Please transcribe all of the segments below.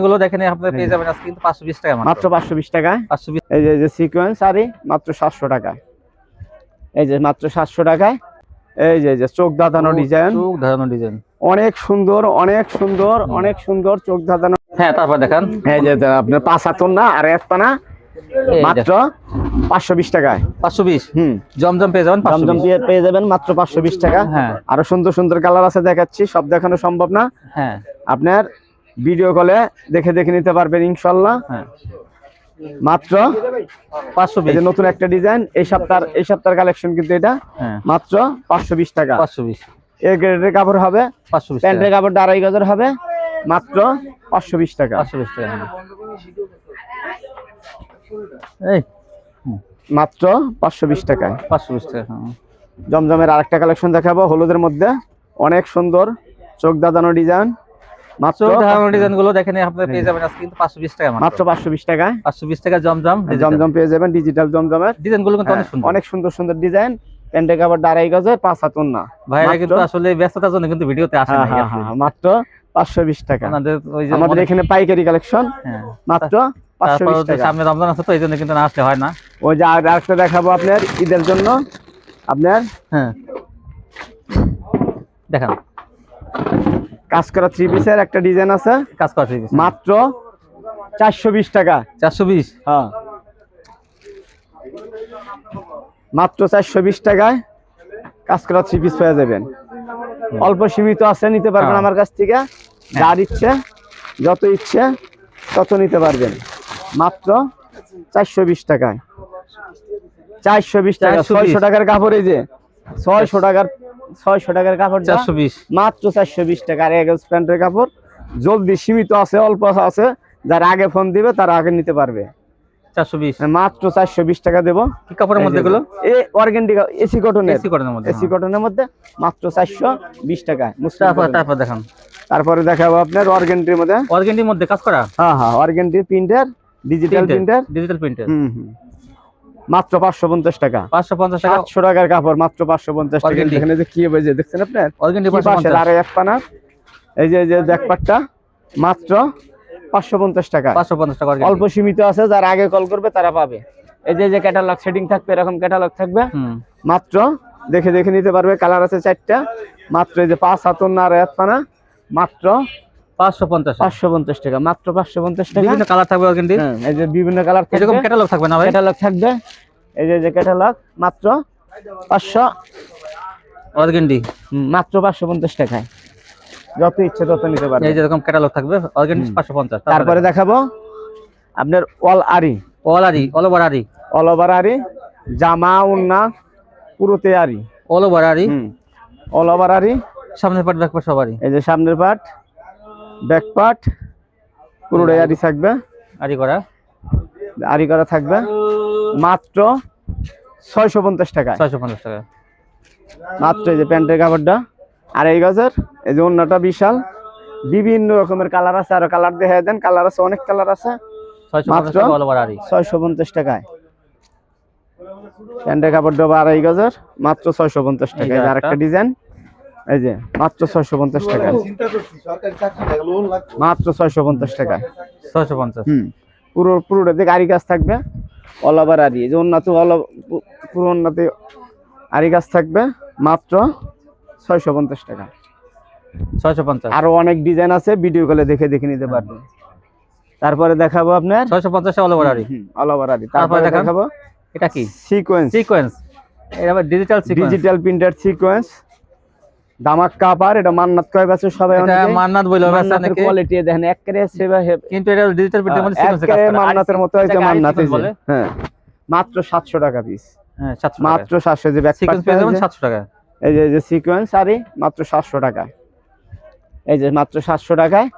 গুলো দেখেন আপনারা পেয়ে যাবেন আজকে কিন্তু 520 টাকা মাত্র 520 টাকায়। 520 এই যে সিকোয়েন্স শাড়ি মাত্র 700 টাকায়। এই যে মাত্র 700 টাকায়। এই যে চোখ ধাঁধানো ডিজাইন, চোখ ধাঁধানো ডিজাইন অনেক সুন্দর অনেক সুন্দর অনেক সুন্দর চোখ ধাঁধানো। হ্যাঁ, তারপর দেখান। এই যে আপনার 5 হাতন না আর এক পানা মাত্র 520 টাকায়। 520 জমজম পেয়ে যাবেন, জমজম পেয়ে যাবেন মাত্র 520 টাকা। হ্যাঁ, আরো সুন্দর সুন্দর কালার আছে, দেখাচ্ছি, সব দেখানো সম্ভব না। হ্যাঁ, আপনার ভিডিও কলে দেখে নিতে পারবেন ইনশাআল্লাহ। হ্যাঁ, মাত্র 520। এই যে নতুন একটা ডিজাইন, এই সপ্তাহের কালেকশন কিন্তু এটা। হ্যাঁ, মাত্র 520 টাকা। 520 এর গ্রেডের কাপড় হবে, 520 প্যান্টের কাপড় 2.5 গজের হবে, মাত্র 520 টাকা। 520 টাকা। এই মাত্র 520 টাকায়। 520 টাকা। জমজমের আরেকটা কালেকশন দেখাবো হলুদের মধ্যে, অনেক সুন্দর চোখ দাদানো ডিজাইন। মাত্র ধারণা ডিজাইন গুলো দেখেন আপনারা পেয়ে যাবেন আজকে কিন্তু 520 টাকা মাত্র 520 টাকায়। 520 টাকা জমজম জমজম পেয়ে যাবেন, ডিজিটাল জমজমের ডিজাইন গুলো কিন্তু অনেক সুন্দর, অনেক সুন্দর সুন্দর ডিজাইন। প্যান্টের কাপড় 2.5 গজের, 5 হাতন না। ভাইরা কিন্তু আসলে ব্যস্ততার জন্য কিন্তু ভিডিওতে আসে না। মাত্র 520 টাকা। আমাদের আমাদের এখানে পাইকারি কালেকশন, মাত্র 520 টাকা। সামনে রমজান আছে তো এইজন্য কিন্তু না আসলে হয় না। ওই যে আরেকটা দেখাবো আপনার ঈদের জন্য আপনার। হ্যাঁ, দেখেন কাজ করা 3 পিসের একটা ডিজাইন আছে, কাজ করা 3 পিস মাত্র 420 টাকা। 420 হ্যাঁ, মাত্র 420 টাকায় কাজ করা 3 পিস পেয়ে যাবেন। অল্প সীমিত আছে, নিতে পারবেন আমার কাছ থেকে, যার ইচ্ছে যত ইচ্ছে তত নিতে পারবেন। মাত্র 420 টাকায়। 420 টাকা। 600 টাকার কাপড়, এই যে 600 টাকার কাপড় 420, মাত্র 420 টাকা। আর এক প্যান্টের কাপড় জলদি সীমিত আছে, অল্প আছে, যারা আগে ফোন দিবে তারা আগে নিতে পারবে। 420 মাত্র 420 টাকা দেবো। কি কাপড়ের মধ্যে গুলো? এই অর্গানডি এসি কটনের মধ্যে, এসি কটনের মধ্যে মাত্র 420 টাকা। তারপর দেখান। তারপরে দেখাবো আপনার অর্গানডির মধ্যে, অর্গানডির মধ্যে কাজ করা। হ্যাঁ, অর্গানডি প্রিন্টার, ডিজিটাল প্রিন্টার। মাত্র 550 টাকা। 550 টাকা। 800 টাকার কাপড় মাত্র 550 টাকা। এখানে যে কি হবে দেখছেন আপনার, অর্গানডি 550। আর এক পানা এই যে ব্যাকপার্টটা মাত্র 550 টাকা। 550 টাকা। অল্প সীমিত আছে, যারা আগে কল করবে তারা পাবে। এই যে ক্যাটালগ সেটিং থাকবে, এরকম ক্যাটালগ থাকবে, মাত্র দেখে নিতে পারবে। কালার আছে 4টা, মাত্র এই যে 5 হাতন আর এক পানা, মাত্র 550 টাকা। মাত্র 550 টাকা। বিভিন্ন কালার থাকবে অর্গানডি। হ্যাঁ, এই যে বিভিন্ন কালার থাকবে, এরকম ক্যাটালগ থাকবে না ভাই? ক্যাটালগ থাকবে, এই যে ক্যাটালগ মাত্র 500 অর্গানডি, মাত্র 550 টাকায়। যত ইচ্ছে তত নিতে পারবে। এই যে এরকম ক্যাটালগ থাকবে অর্গানডি 550। তারপরে দেখাবো আপনার অল ওভার আরি জামা ওন্না পুরোতে আরি, অল ওভার আরি। সামনের পার্ট ব্যাক পার্ট সবারই। এই যে সামনের পার্ট ব্যাক পার্ট পুরোটাই আরি থাকবে, আরি করা থাকবে। মাত্র 650 টাকা। 650 টাকা মাত্র। এই যে প্যান্টের কাপড়টা 2.5 গজের, এই যে ওন্নাটা বিশাল, বিভিন্ন রকমের কালার আছে, আরো কালার দেখায় দেন, কালার আছে, অনেক কালার আছে। মাত্র 650 টাকায়। প্যান্টের কাপড় দেবো 2.5 গজের, মাত্র 650 টাকা। আর একটা ডিজাইন, এই যে মাত্র 650 টাকা। মাত্র 650 টাকা। 650। পুরোটা দিকে আরি কাজ থাকবে, অল ওভার আরি। এই যে উন্নত পুরো উন্নতি আরি কাজ থাকবে, মাত্র 650 টাকা। 650। আরো অনেক ডিজাইন আছে, ভিডিও কলে দেখে নিতে পারবেন। তারপরে দেখাবো আপনার 650 অল ওভার আরি। তারপরে দেখাবো এটা কি? সিকোয়েন্স। এটা আবার ডিজিটাল প্রিন্টার সিকোয়েন্স, দামাক কাপড়। এটা মান্নাত কয় আছে সবাই, এটা মান্নাত বইলো আছে নাকি? কোয়ালিটি দেখেন একেবারে সেবা, কিন্তু এটা ডিজিটাল প্রিন্টের মধ্যে সিকোয়েন্সে কাজ করে, মান্নাতের মতো হইছে। মান্নাত বলে, হ্যাঁ, মাত্র 700 টাকা পিস। হ্যাঁ, 700 মাত্র 700। যে ব্যাক সিকোয়েন্স পেয়ে যাবেন 700 টাকা। এই যে সিকোয়েন্স আরি মাত্র 700 টাকা। এই যে মাত্র 700 টাকায়।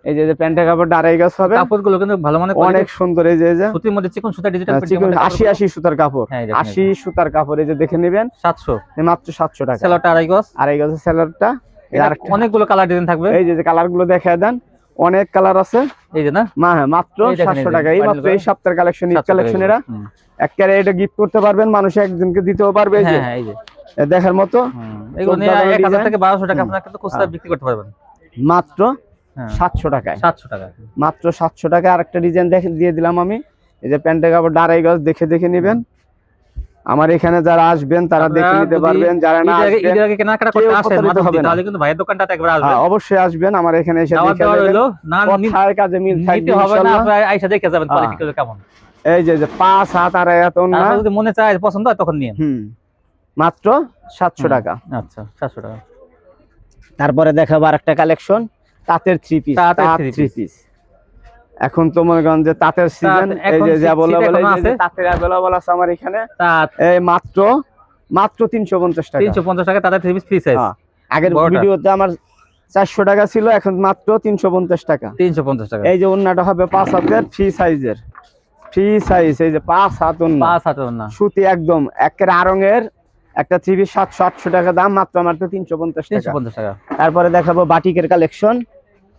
এই যে প্যান্টের কাপড় 2.5 গজ হবে, কাপড়গুলো কিন্তু ভালো মানে অনেক সুন্দর। এই যে সুতির মধ্যে চিকন সুতা, ডিজিটাল প্রিন্টের মধ্যে 80 সুতার কাপড়, 80 সুতার কাপড়। এই যে দেখে নেবেন 700, মাত্র 700 টাকা। সেলারটা 2.5 গজের সেলারটা। আর অনেকগুলো কালার ডিজাইন থাকবে। এই যে কালার গুলো দেখায় দেন, অনেক কালার আছে। এই যে না, হ্যাঁ, মাত্র 700 টাকা। এই মাত্র এই সপ্তাহের কালেকশন, ঈদ কালেকশন। এরা একেবারে এটা গিফট করতে পারবেন, মানুষ একজনকে দিতেও পারবে। এই যে দেখার মতো, এগুলো নিয়ে 1000 থেকে 1200 টাকা আপনারা কিন্তু খুচরা বিক্রি করতে পারবেন। মাত্র হ্যাঁ। 700 টাকায়, 700 টাকা। মাত্র 700 টাকায়। আরেকটা ডিজাইন দিয়ে দিলাম আমি। এই যে প্যান্টের কাপড় আড়াই গজ, দেখে দেখে নেবেন। আমার এখানে যারা আসবেন তারা দেখে নিতে পারবেন, যারা না আসবেন ঈদের আগে কেনাকাটা করতে আসেন মাত্র হবে না, তাহলে কিন্তু ভাইয়ের দোকানটাতে একবার আসবেন। হ্যাঁ অবশ্যই আসবেন, আমার এখানে এসে দাওয়াত দেখে দেওয়া যাবেন। হলো না, কথায় কাজে মিল থাকবে নিতে হবে না, ইনশাআল্লাহ। আপনারা আইসা দেখে যাবেন কোয়ালিটি কেমন। এই যে 5 হাত আড়াই হাত ওন্না, তারপর যদি মনে চায় পছন্দ হয় তখন নিন। মাত্র 700 টাকা। আচ্ছা 700 টাকা। তারপরে দেখাবো আরেকটা কালেকশন, তাঁতের 3 পিস। তাঁতের তাঁত 3 3 পিস এখন তো মনে করেন যে তাঁতের সিজন, এই যে যা বলা বলে তাঁতের अवेलेबल আছে আমার এখানে। তাঁত এই মাত্র 350 টাকা। 350 টাকা তাঁতের 3 পিস ফ্রি সাইজ। আগের ভিডিওতে আমার 400 টাকা ছিল, এখন মাত্র 350 টাকা। 350 টাকা। এই যে ওন্নাটা হবে 5 হাতের ফ্রি সাইজের, ফ্রি সাইজ। এই যে 5 হাত ওন্না, 5 হাত ওন্না, সুতি একদম একের আড়ঙের একটা 3 পিস 700-800 টাকা দাম, মাত্র আমার তো 350 টাকা। 350 টাকা। তারপরে দেখাবো বাটিকের কালেকশন,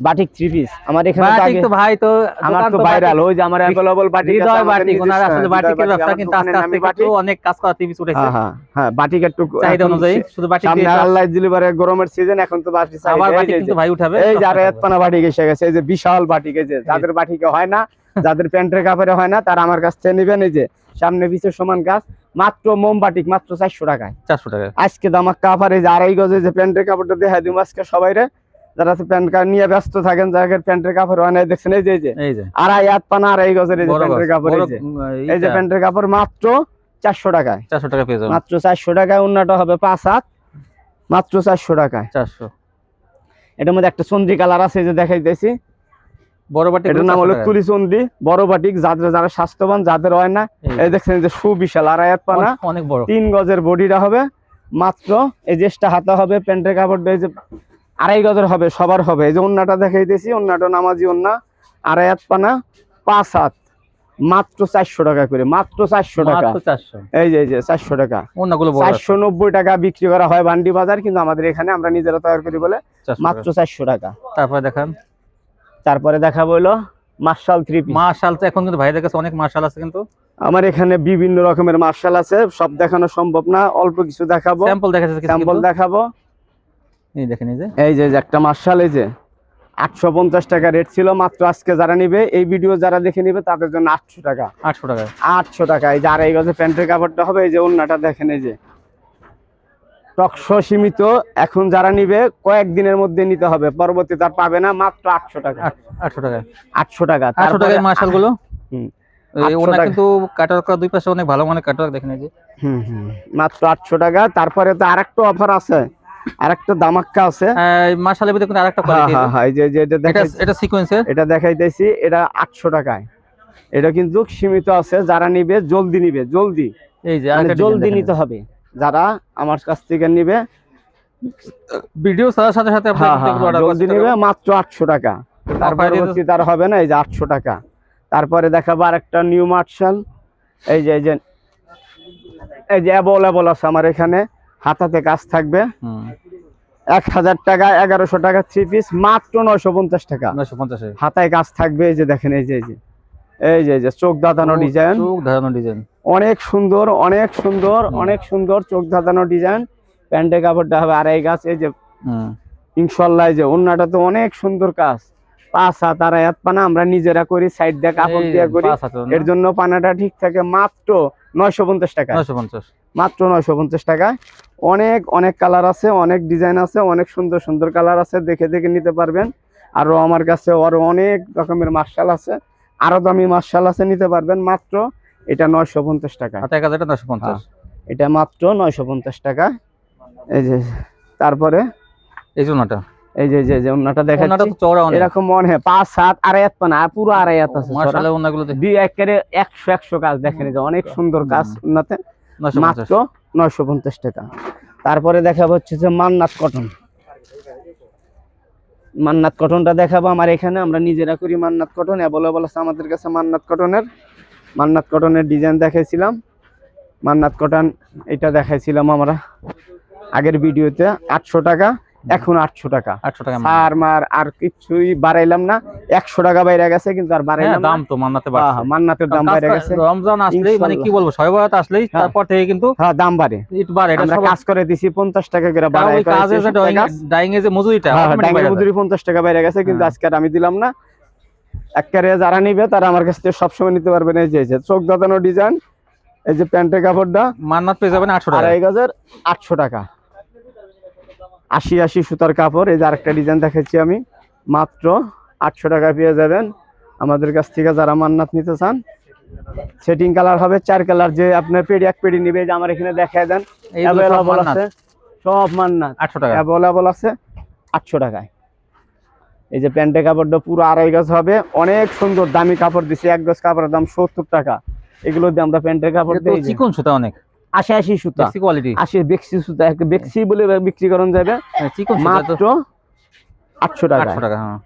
বাটিক 3 পিস। আমার এখানে বাটিক তো ভাই তো আমার তো ভাইরাল, ওই যে আমার अवेलेबल বাটিক আছে। হৃদয় বাটিক, ওনার আসলে বাটিকের ব্যবসা কিন্তু আস্তে আস্তে কিন্তু অনেক কাজ করা 3 পিস উঠেছে। হ্যাঁ বাটিক একটু চাহিদা অনুযায়ী শুধু বাটিক সামনে আল্লাহ দিলিবারে গরমের সিজন, এখন তো বাটিক চাই। আবার বাটিক কিন্তু ভাই উঠাবে। এই যে আড়াই পানা বাটিক এসে গেছে, এই যে বিশাল বাটিক। এই যে যাদের বাটিকে হয় না, যাদের প্যান্টের কাপড়ে হয় না, তারা আমার কাছ থেকে নেবেন। এই যে সামনে পিছে সমান কাজ, মাত্র মোম বাটিক মাত্র 400 টাকায়। 400 টাকা আজকে দামাক্কা অফার। এই যে আড়াই গজে যে প্যান্টের কাপড়টা দেখাই দিই আজকে সবাইরে, যারা প্যান্ট নিয়ে ব্যস্ত থাকেন, যাদের প্যান্টের কাপড় হয় না, দেখছেন এই যে আড়াই হাত পানা আড়াই গজের এই যে প্যান্টের কাপড়। এই যে প্যান্টের কাপড় মাত্র 400 টাকায়। 400 টাকা পেয়ে যাবেন মাত্র 400 টাকায়। ওন্নাটা হবে 5 হাত, মাত্র 400 টাকায়। 400। এটার মধ্যে একটা চন্দ্রি কালার আছে, এই যে দেখাইতেছি। বড় বাটিক, এটার নাম হলো তুলি চন্দ্রি, বড় বাটিক। যারা স্বাস্থ্যবান, যাদের হয় না, এই দেখছেন যে সুবিশাল আড়াই হাত পানা, অনেক বড়, 3 গজের বডিটা হবে। মাত্র এই যে হাতা হবে, প্যান্টের কাপড়টা এই যে আড়াই গজের হবে, সবার হবে। এই যে ওন্নাটা দেখাইতেছি, ওন্নাটা নামাজি ওন্না, আড়াই হাত পানা 5 হাত, মাত্র 400 টাকা করে। মাত্র 400 টাকা। এই যে 400 টাকা। 490 টাকা বিক্রি করা হয় বান্ডি বাজার, কিন্তু আমাদের এখানে আমরা নিজেরা তৈরি করি বলে মাত্র 400 টাকা। তারপরে দেখান, তারপরে দেখাবো হলো মার্শাল 3 পিস। মার্শাল তো এখন কিন্তু ভাইদের কাছে অনেক মার্শাল আছে, কিন্তু আমার এখানে বিভিন্ন রকমের মার্শাল আছে, সব দেখানো সম্ভব না, অল্প কিছু দেখাবো। স্যাম্পল দেখাচ্ছি, স্যাম্পল দেখাবো। এই দেখেন, এই যে একটা মার্শাল, এই যে 850 টাকা রেট ছিল, মাত্র আজকে যারা নিবে, এই ভিডিও যারা দেখে নিবে তাদের জন্য 800 টাকা। 800 টাকা, 800 টাকা। এই যে আড়াই গজে প্যান্টের কাপড়টা হবে। এই যে ওন্নাটা দেখেন, এই যে টকশো সীমিত, এখন যারা নিবে কয়েকদিনের মধ্যে নিতে হবে, পরবর্তীতে আর পাবে না। মাত্র 800 টাকা। 800 টাকা, 800 টাকা। 800 টাকায় মার্শাল গুলো। ওনা কিন্তু কাটার করা দুই পাশে অনেক ভালো মানের কাটার, দেখেন এই যে। মাত্র 800 টাকা। তারপরে তো আরেকটা অফার আছে, আরেকটা দামাক্কা আছে। মার্শালের ভিতরে কিন্তু আরেকটা কোয়ালিটি। হ্যাঁ এই যে এটা সিকোয়েন্সের, এটা দেখাইতেছি। এটা 800 টাকায়। এটা কিন্তু সীমিত আছে, যারা নিবে জলদি নিবে, জলদি। এই যে জলদি নিতে হবে যারা আমার কাছ থেকে নিবে, ভিডিও ছাড়ার সাথে সাথে জলদি নিবে। মাত্র 800 টাকা। তারপরে তার হবে না। এই যে 800 টাকা। তারপরে দেখাবো আরেকটা নিউ মার্শাল। এই যে অ্যাভেলেবল আছে আমার এখানে, হাতাতে কাজ থাকবে। 1000 টাকা, 1100 টাকা 3 পিস, মাত্র 950 টাকা। 950 হাতায় কাজ থাকবে। এই যে দেখেন, এই যে চোখ দাঁতানো ডিজাইন, অনেক সুন্দর, অনেক সুন্দর, অনেক সুন্দর চোখ দাঁতানো ডিজাইন। প্যান্টের কাপড়টা হবে আড়াই গাছ। এই যে ইনশাআল্লাহ, এই যে ওন্নাটা তো অনেক সুন্দর কাজ। 5 হাত আড়াই হাত পানা আমরা নিজেরা করি, সাইড দিয়ে কাপড় দিয়ে করি, এর জন্য পানাটা ঠিক থাকে। মাত্র 950 টাকা। মাত্র 950 টাকা। অনেক অনেক কালার আছে, অনেক ডিজাইন আছে, অনেক সুন্দর সুন্দর কালার আছে, দেখে দেখে নিতে পারবেন। আরো আমার কাছে আরো অনেক রকমের মার্শাল আছে, আরো দামি মার্শাল আছে, নিতে পারবেন। মাত্র এটা 950 টাকা। এটা মাত্র 950 টাকা। এই যে তারপরে এই যে ওন্নাটা দেখাচ্ছি, এরকম মনে হয় 5 হাত আড়াই হাত পানা, পুরো আড়াই হাত আছে। মাশাআল্লাহ, ওন্নাগুলো দুই একেবারে 100 কাজ দেখেন, যে অনেক সুন্দর কাজ ওন্নাতে। মাত্র 950 টাকা। তারপরে দেখাবো হচ্ছে যে মান্নাত কটন। মান্নাত কটনটা দেখাবো আমার এখানে, আমরা নিজেরা করি মান্নাত কটন, অ্যাভেলেবল আছে আমাদের কাছে মান্নাত কটনের ডিজাইন দেখাইছিলাম। মান্নাত কটন এটা দেখাইছিলাম আমরা আগের ভিডিওতে 800 টাকা। এখন 800 টাকা। 800 টাকা আর মার আর কিছুই বাড়াইলাম না, 100 টাকা বাইরে গেছে কিন্তু আর বাড়াইলাম না। দাম তো মান্নাতে বাড়ছে। হ্যাঁ, মান্নাতের দাম বাইরে গেছে। রমজান আসলেই মানে কি বলবো, শবে বরাত আসলেই তারপর থেকে কিন্তু হ্যাঁ দাম বাড়ে, একটু বাড়ে। এটা আমরা কাজ করে দিছি 50 টাকা করে বাড়ায় ওই কাজে যে ডাইং এর যে মজুরিটা মজুরি 50 টাকা বাইরে গেছে, কিন্তু আজকে আর আমি দিলাম না। একবারে যারা নিবে তারা আমার কাছ থেকে সবসময় নিতে পারবেন। এই যে চোখ দাঁতানো ডিজাইন, এই যে প্যান্টের কাপড়টা মান্নাত পেয়ে যাবেন 800 টাকা। 800 টাকা। 80 সুতার কাপড়। এই যে আরেকটা ডিজাইন দেখাচ্ছি আমি, মাত্র 800 টাকা পেয়ে যাবেন আমাদের কাছ থেকে যারা মান্নাত নিতে চান। সেটিং কালার হবে 4 কালার। যে আপনার পেডি এক পেডি নিবে, যে আমার এখানে দেখায় দেন, অ্যাভেলেবল আছে সব মান্নাত 800 টাকা অ্যাভেলেবল আছে 800 টাকায়। এই যে প্যান্টের কাপড়টা পুরো 2.5 গজ হবে, অনেক সুন্দর দামি কাপড় দিছি। 1 গজ কাপড়ের দাম 70 টাকা। এগুলো দিয়ে আমরা প্যান্টের কাপড় দিই। চিকন সুতা অনেক, 80 সুতা, বেশি কোয়ালিটি, 80 বেক্সি সুতা, বেক্সি বলে বিক্রি করেন যাবে চিকন সুতা মাত্র 800 টাকা। 800 টাকা। হ্যাঁ,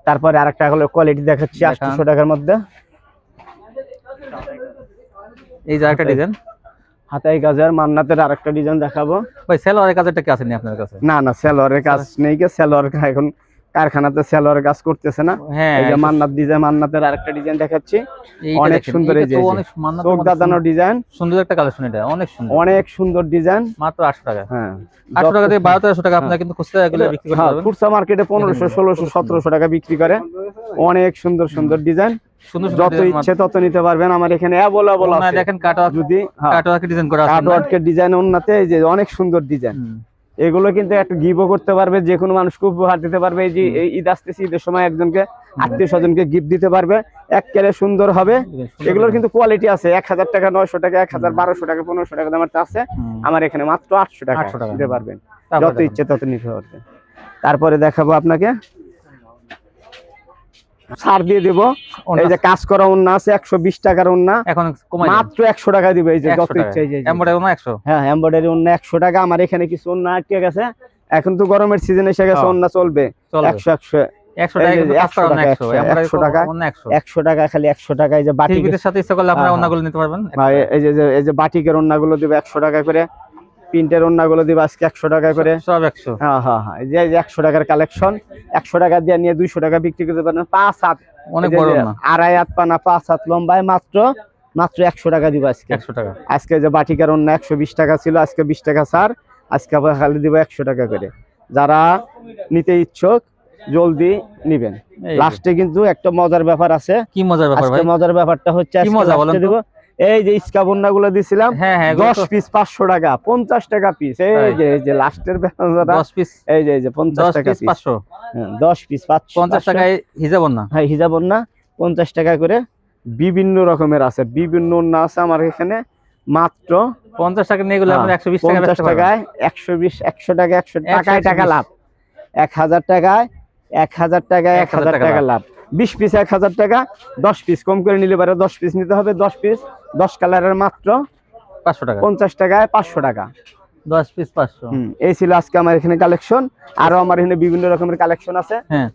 তারপরে আরেকটা হলো কোয়ালিটি দেখাচ্ছি 800 টাকার মধ্যে। এই যে আরেকটা ডিজাইন হাতাই কাজের মান্নাতের আরেকটা ডিজাইন দেখাবো। ভাই সেলোয়ারের কাজটা কি আছে নি আপনার কাছে? না না, সেলোয়ারের কাজ নেই, সেলোয়ার এখন কারখানাতে সেলোয়ারের কাজ করতেছে না। এই যে মান্নাত ডিজাইন, মান্নাতের আরেকটা ডিজাইন দেখাচ্ছি, অনেক সুন্দর। এই যে চোখ দাঁতানো ডিজাইন, সুন্দর একটা কালেকশন, এটা অনেক সুন্দর, অনেক সুন্দর ডিজাইন, মাত্র 800 টাকা। হ্যাঁ 800 টাকা দিয়ে 1200 টাকা আপনারা কিন্তু খুচরা এগুলো বিক্রি করতে পারবেন। খুচরা মার্কেটে 1500 1600 1700 টাকা বিক্রি করে। অনেক সুন্দর সুন্দর ডিজাইন, সুন্দর যত ইচ্ছে তত নিতে পারবেন। আমার এখানে অ্যাভেলেবল আছে। দেখেন কাটওয়ার্ক, যদি কাটওয়ার্কের ডিজাইন করা আছে, কাটওয়ার্কের ডিজাইন ওন্নাতে এই যে অনেক সুন্দর ডিজাইন। এগুলো কিন্তু একটা গিফটও করতে পারবে, যে কোনো মানুষকে উপহার দিতে পারবে। এই যে এই ঈদ আসতেছে, ঈদের সময় একজনকে আত্মীয় স্বজনকে গিফট দিতে পারবে, একেবারে সুন্দর হবে। এগুলোর কিন্তু কোয়ালিটি আছে, 1000 টাকা 900 টাকা 1000 1200 টাকা 1500 টাকা দামের আছে। আমার এখানে মাত্র 800 টাকা দিতে পারবেন, যত ইচ্ছে তত নিতে পারবেন। তারপরে দেখাবো আপনাকে, ছাড় দিয়ে দেব। এই যে কাজ করা ওন্না আছে 120 টাকার ওন্না, এখন কমাই মাত্র 100 টাকা দিবে। এই যে যত ইচ্ছে, এই যে এমব্রয়ডারি ওন্না 100, হ্যাঁ এমব্রয়ডারি ওন্না 100 টাকা। আমার এখানে কিছু ওন্না আটকে গেছে, এখন তো গরমের সিজন এসে গেছে, ওন্না চলবে 100 টাকা 100 টাকা খালি 100 টাকা। এই যে বাটিকের সাথে ইচ্ছা করলে আপনারা ওন্নাগুলো নিতে পারবেন। এই যে বাটিকের ওন্নাগুলো দিবে 100 টাকা করে, প্রিন্টের ওন্নাগুলো দিবে আজকে 100 টাকা করে, সব 100। হ্যাঁ হ্যাঁ হ্যাঁ, এই যে 100 টাকার কালেকশন, 100 টাকা দিয়ে নিয়ে 200 টাকা বিক্রি করতে পারেন। 5 হাত অনেক বড় না, 2.5 হাত পানা 5 হাত লম্বায় মাত্র 100 টাকা দিব আজকে। 100 টাকা আজকে। যে বাটিকার ওন্না 120 টাকা ছিল, আজকে 20 টাকা ছাড়, আজকে আবার খালি দিব 100 টাকা করে। যারা নিতে ইচ্ছুক জলদি নিবেন। লাস্টে কিন্তু একটা মজার ব্যাপার আছে। কি মজার ব্যাপার ভাই? মজার ব্যাপারটা হচ্ছে আজকে দেব এই যে ইস্কাবন্না গুলো দিছিলাম 10 পিস 500 টাকা, 50 টাকা পিস। এই যে লাস্টের 10 পিস, এই যে 50 টাকা পিস 500। হ্যাঁ 10 পিস 50 টাকায় হিজাবন্না। হ্যাঁ হিজাবন্না 50 টাকা করে। বিভিন্ন রকমের আছে, বিভিন্ন ওন্না আছে আমার এখানে। মাত্র 50 টাকা নিয়ে গেলে আমরা 120 টাকা বেচতে পারবো। 50 টাকায় 120 100 টাকা 100 টাকায় টাকা লাভ। 1000 টাকায় 1000 টাকায় 1000 টাকা লাভ। 20 পিস 1000 টাকা, 10 পিস কম করে নিলে পারে 10 পিস নিতে হবে। 10 পিস 10 কালারের মাত্র 500 টাকা। 50 টাকায় 500 টাকা, 10 পিস 500। এই ছিল আজকে আমার এখানে কালেকশন। আরো আমার এখানে বিভিন্ন রকমের কালেকশন আছে। হ্যাঁ,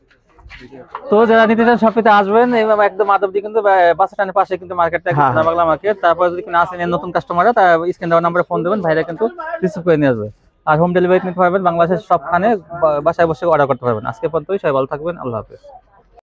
তো যারা নিতে চান শপেতে আসবেন, একদম মাধবদী কিন্তু বাস স্ট্যান্ডের পাশে কিন্তু মার্কেটটা, বাংলা মার্কেট। তারপর যদি না আসেন নতুন কাস্টমাররা, তার স্ক্রিন দেওয়ার নম্বরে ফোন দেবেন, ভাইরা কিন্তু রিসিভ করে নিয়ে আসবে। আর হোম ডেলিভারি নিতে পারবেন, বাংলাদেশের সবখানে বাসায় বসে অর্ডার করতে পারবেন। আজকে পর্যন্তই, সবাই ভালো থাকবেন, আল্লাহ হাফেজ।